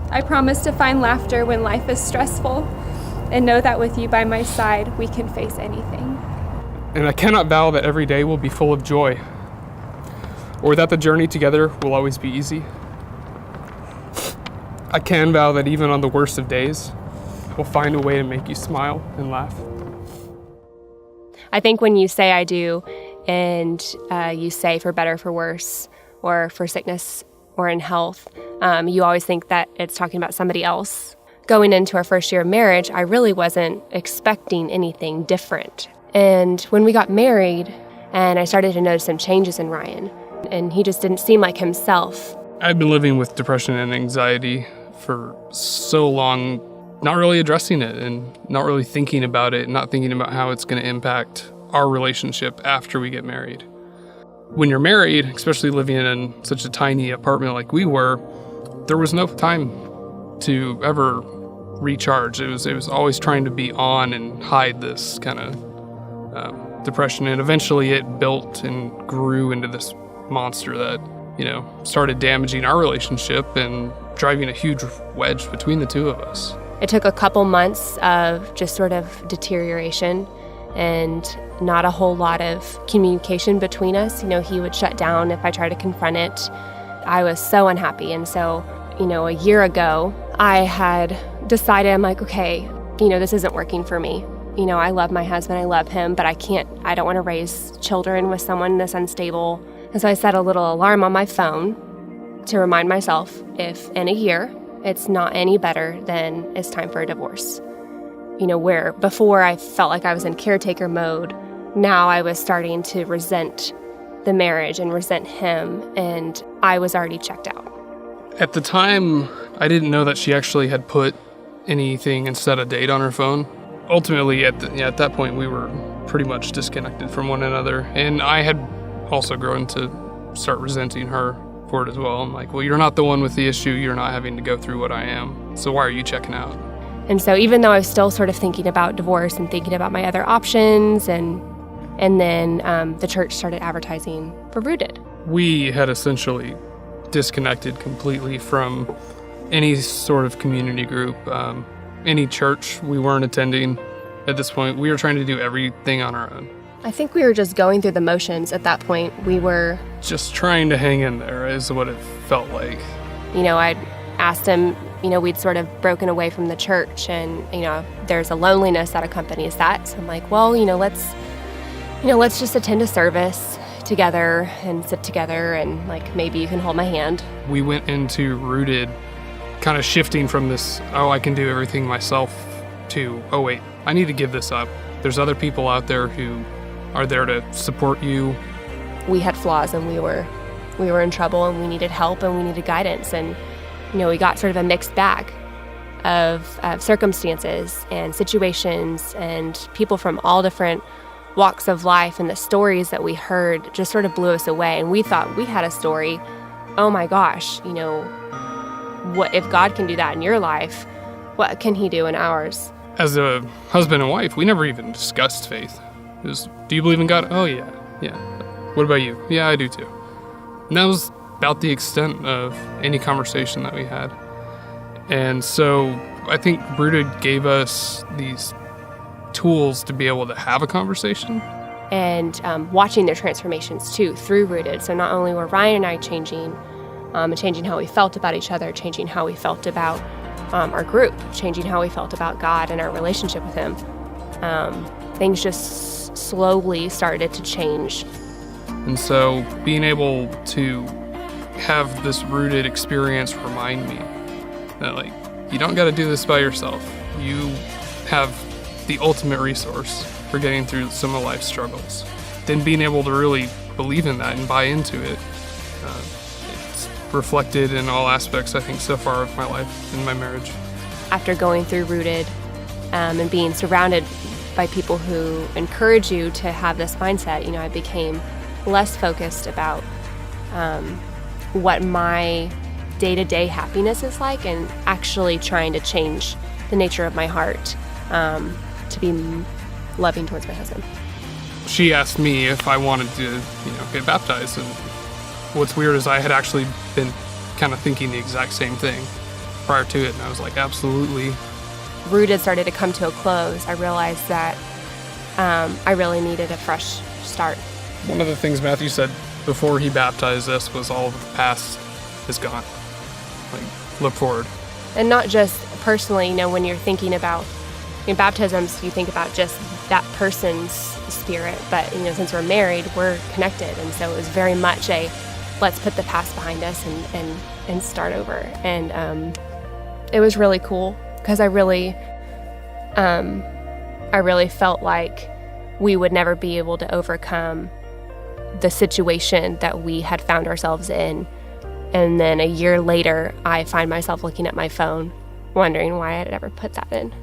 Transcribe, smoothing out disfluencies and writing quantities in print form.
I promise to find laughter when life is stressful and know that with you by my side, we can face anything. And I cannot vow that every day will be full of joy, or that the journey together will always be easy. I can vow that even on the worst of days, we'll find a way to make you smile and laugh. I think when you say I do, and you say for better, for worse, or for sickness or in health, you always think that it's talking about somebody else. Going into our first year of marriage, I really wasn't expecting anything different. And when we got married, and I started to notice some changes in Ryan, and he just didn't seem like himself. I've been living with depression and anxiety for so long, not really addressing it and not really thinking about it, not thinking about how it's going to impact our relationship after we get married. When you're married, especially living in such a tiny apartment like we were, there was no time to ever recharge. It was always trying to be on and hide this kind of depression, and eventually it built and grew into this monster that, started damaging our relationship and driving a huge wedge between the two of us. It took a couple months of just sort of deterioration and not a whole lot of communication between us. He would shut down if I tried to confront it. I was so unhappy. And so, a year ago, I had decided, I'm like, okay, this isn't working for me. I love my husband, I love him, but I don't want to raise children with someone this unstable. And so I set a little alarm on my phone to remind myself, if in a year it's not any better, then it's time for a divorce. Where before I felt like I was in caretaker mode, now I was starting to resent the marriage and resent him, and I was already checked out. At the time, I didn't know that she actually had put anything and set a date on her phone. Ultimately, at that point, we were pretty much disconnected from one another, and I had also grown to start resenting her for it as well. I'm like, well, you're not the one with the issue. You're not having to go through what I am. So why are you checking out? And so even though I was still sort of thinking about divorce and thinking about my other options, and then the church started advertising for Rooted. We had essentially disconnected completely from any sort of community group, any church we weren't attending at this point. We were trying to do everything on our own. I think we were just going through the motions at that point. We were just trying to hang in there is what it felt like. I'd asked him, we'd sort of broken away from the church, and, there's a loneliness that accompanies that. So I'm like, well, let's just attend a service together and sit together, and maybe you can hold my hand. We went into Rooted kind of shifting from this, I can do everything myself, to, oh wait, I need to give this up. There's other people out there who are there to support you. We had flaws, and we were in trouble, and we needed help, and we needed guidance, and we got sort of a mixed bag of circumstances and situations and people from all different walks of life, and the stories that we heard just sort of blew us away. And we thought we had a story. Oh my gosh, what if God can do that in your life? What can he do in ours? As a husband and wife, we never even discussed faith. It was, do you believe in God? Oh yeah. What about you? Yeah, I do too. And that was about the extent of any conversation that we had. And so I think Rooted gave us these tools to be able to have a conversation. And watching their transformations too through Rooted. So not only were Ryan and I changing, and changing how we felt about each other, changing how we felt about our group, changing how we felt about God and our relationship with him, things just slowly started to change. And so being able to have this Rooted experience remind me that you don't got to do this by yourself. You have the ultimate resource for getting through some of life's struggles. Then being able to really believe in that and buy into it, it's reflected in all aspects, I think, so far of my life and my marriage. After going through Rooted and being surrounded by people who encourage you to have this mindset, I became less focused about what my day-to-day happiness is like, and actually trying to change the nature of my heart to be loving towards my husband. She asked me if I wanted to, get baptized, and what's weird is I had actually been kind of thinking the exact same thing. prior to it, and I was like, absolutely. Rooted started to come to a close. I realized that I really needed a fresh start. One of the things Matthew said before he baptized us was all of the past is gone. Like, look forward. And not just personally, when you're thinking about baptisms, you think about just that person's spirit, but since we're married, we're connected, and so it was very much a let's put the past behind us and start over. And it was really cool because I really felt like we would never be able to overcome the situation that we had found ourselves in. And then a year later, I find myself looking at my phone, wondering why I had ever put that in.